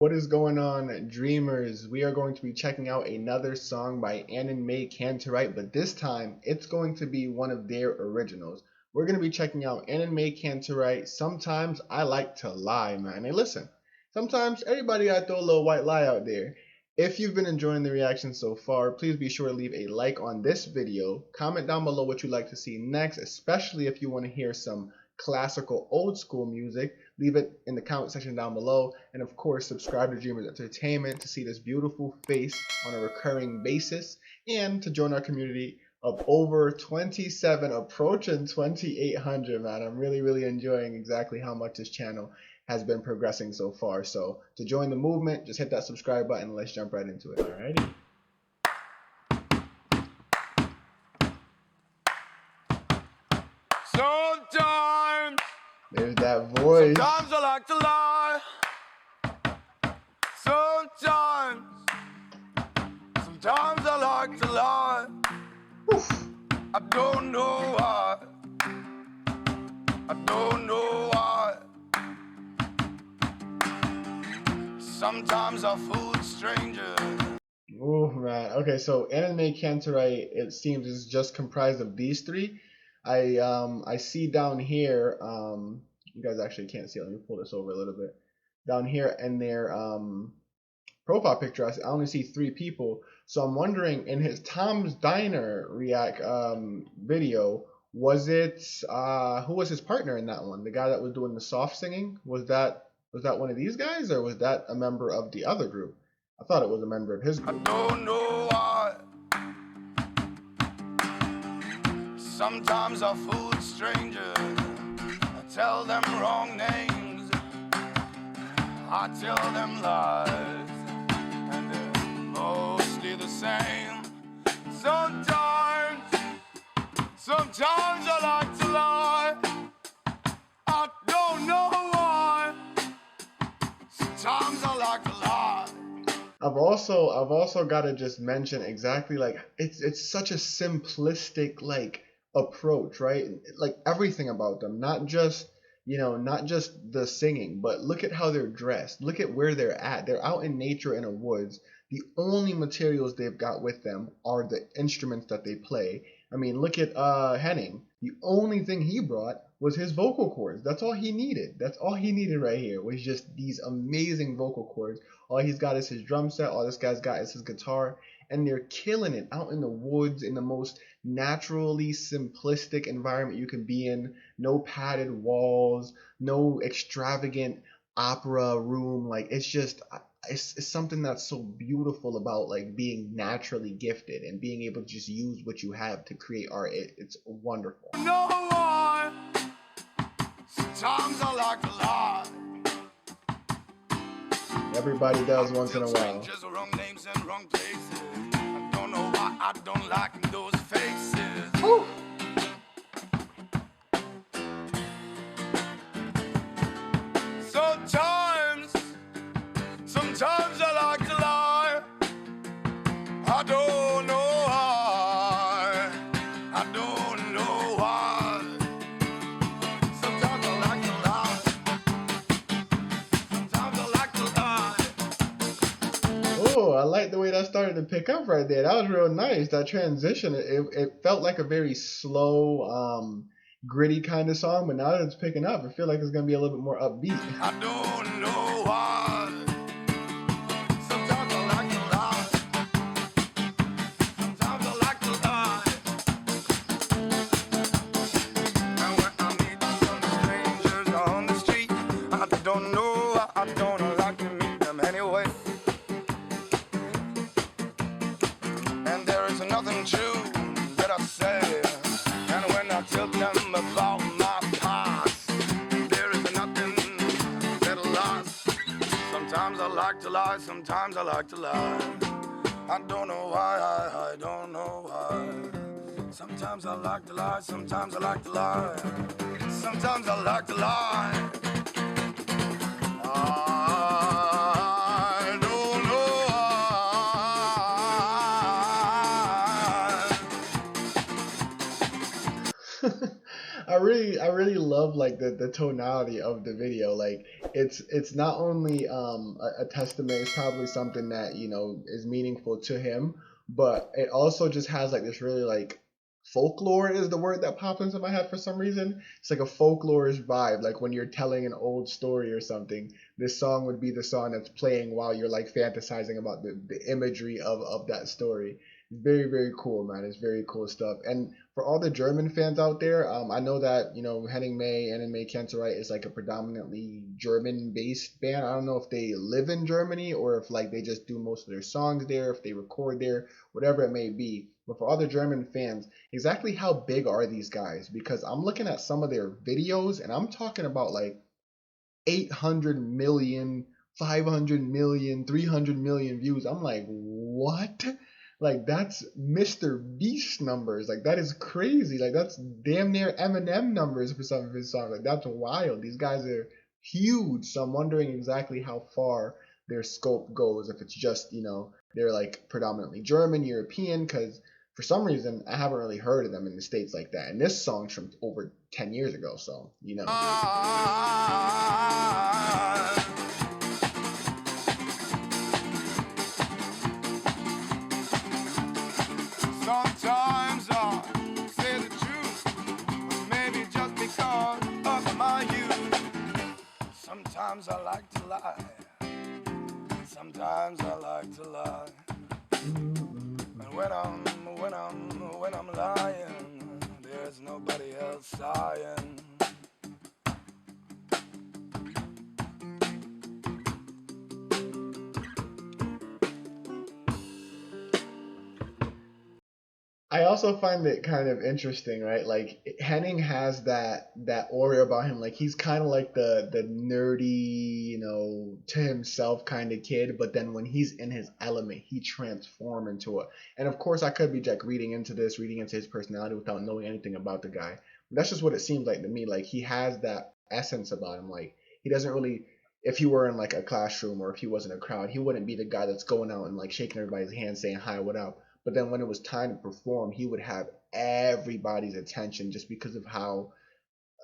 What is going on, dreamers? We are going to be checking out another song by AnnenMayKantereit, but this time it's going to be one of their originals. We're going to be checking out AnnenMayKantereit. Sometimes I like to lie, man. Hey, listen, sometimes everybody got to throw a little white lie out there. If you've been enjoying the reaction so far, please be sure to leave a like on this video. Comment down below what you'd like to see next, especially if you want to hear some classical old school music. Leave it in the comment section down below, and of course subscribe to Dreamers Entertainment to see this beautiful face on a recurring basis and to join our community of over 27 approaching 2800. Man, I'm really enjoying exactly how much this channel has been progressing so far. So to join the movement, just hit that subscribe button and let's jump right into it. Alrighty. Sometimes There's that voice. Sometimes I like to lie. Sometimes I like to lie. Oof. I don't know why. I don't know why. Sometimes I fool strangers. Oh man. Okay, so AnnenMayKantereit, it seems, is just comprised of these three. I see down here, you guys actually can't see it. Let me pull this over a little bit. Down here in their profile picture, I only see three people. So I'm wondering, in his Tom's Diner react video, was it who was his partner in that one? The guy that was doing the soft singing? Was that one of these guys, or was that a member of the other group? I thought it was a member of his group. I don't know why. Sometimes I fool strangers. I tell them wrong names. I tell them lies, and they're mostly the same. Sometimes I like to lie. I don't know why. Sometimes I like to lie. I've also got to just mention exactly, like, it's such a simplistic like approach, right? Like everything about them, not just the singing, but look at how they're dressed. Look at where they're at. They're out in nature in a woods. The only materials they've got with them are the instruments that they play. I mean, look at Henning. The only thing he brought was his vocal cords. That's all he needed. That's all he needed right here, was just these amazing vocal cords. All he's got is his drum set. All this guy's got is his guitar. And they're killing it out in the woods in the most naturally simplistic environment you can be in. No padded walls, no extravagant opera room. Like, it's just, it's something that's so beautiful about like being naturally gifted and being able to just use what you have to create art. It's wonderful. No why. Sometimes I like to lie. Everybody does once in a while. Strangers, wrong names and wrong places. I don't know why I don't like those faces. Ooh. Sometimes I like to lie. I don't know why. I don't know why. Sometimes I like to lie. Sometimes I like to lie. Oh, I like the way that started to pick up right there. That was real nice. That transition, it felt like a very slow, gritty kind of song, but now that it's picking up, I feel like it's gonna be a little bit more upbeat. I don't know why. Sometimes I like to lie. Sometimes I like to lie. And when I meet some strangers on the street, I don't know why I don't like to meet them anyway. And there is nothing true that I say. And when I tell them about my past, there is nothing that I lost. Sometimes I like to lie, sometimes I like to lie. I don't know why, I don't know why. Sometimes I like to lie, sometimes I like to lie. Sometimes I like to lie. I don't know why. I really love like the tonality of the video. Like it's not only a testament, it's probably something that, you know, is meaningful to him, but it also just has like this really like folklore is the word that pops into my head for some reason. It's like a folklorish vibe, like when you're telling an old story or something. This song would be the song that's playing while you're like fantasizing about the imagery of that story. Very, very cool, man. It's very cool stuff. And for all the German fans out there, I know that, you know, Henning May, AnnenMayKantereit is like a predominantly German-based band. I don't know if they live in Germany or if like they just do most of their songs there, if they record there, whatever it may be. But for all the German fans, exactly how big are these guys? Because I'm looking at some of their videos and I'm talking about like 800 million, 500 million, 300 million views. I'm like, what? Like that's Mr. Beast numbers. Like that is crazy. Like that's damn near Eminem numbers for some of his songs. Like that's wild. These guys are huge. So I'm wondering exactly how far their scope goes. If it's just, you know, they're like predominantly German, European, because for some reason I haven't really heard of them in the States like that. And this song's from over 10 years ago, so you know. Sometimes I say the truth, maybe just because of my youth. Sometimes I like to lie. Sometimes I like to lie. And when I'm lying, there's nobody else sighing. I also find it kind of interesting, right? Like Henning has that aura about him. Like he's kind of like the nerdy, you know, to himself kind of kid. But then when he's in his element, he transforms into it. And of course, I could be like reading into this, reading into his personality without knowing anything about the guy. But that's just what it seems like to me. Like he has that essence about him. Like he doesn't really. If he were in like a classroom or if he was in a crowd, he wouldn't be the guy that's going out and like shaking everybody's hand, saying hi, what up. But then when it was time to perform, he would have everybody's attention just because of how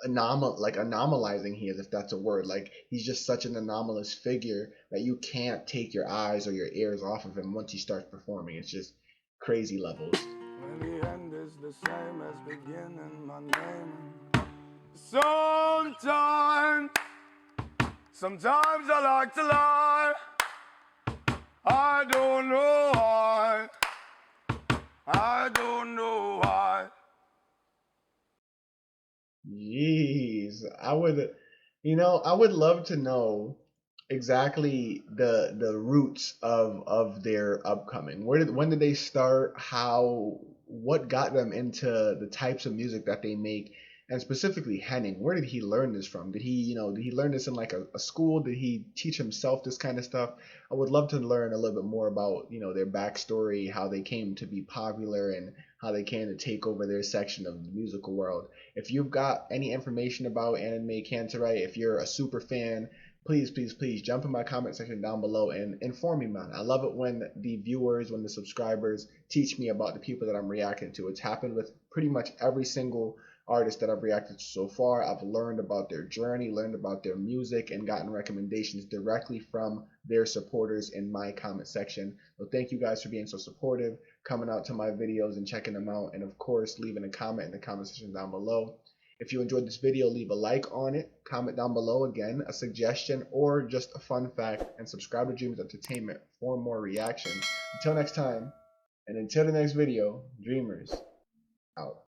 anomalizing he is, if that's a word. Like he's just such an anomalous figure that you can't take your eyes or your ears off of him once he starts performing. It's just crazy levels. When the end is the same as beginning, my name. Sometimes I like to lie. I don't know why. I don't know why. Jeez, I would love to know exactly the roots of their upcoming. When did they start? How what got them into the types of music that they make, and specifically Henning. Where did he learn this from? Did he learn this in like a school? Did he teach himself this kind of stuff? I would love to learn a little bit more about, you know, their backstory, how they came to be popular, and how they came to take over their section of the musical world. If you've got any information about AnnenMayKantereit, if you're a super fan, please, please, please jump in my comment section down below and inform me, man. I love it when the viewers, when the subscribers teach me about the people that I'm reacting to. It's happened with pretty much every single artist that I've reacted to so far. I've learned about their journey, learned about their music, and gotten recommendations directly from their supporters in my comment section. So thank you guys for being so supportive, coming out to my videos and checking them out, and of course leaving a comment in the comment section down below. If you enjoyed this video, leave a like on it, comment down below again, a suggestion or just a fun fact, and subscribe to Dreamers Entertainment for more reactions. Until next time, and until the next video, Dreamers out.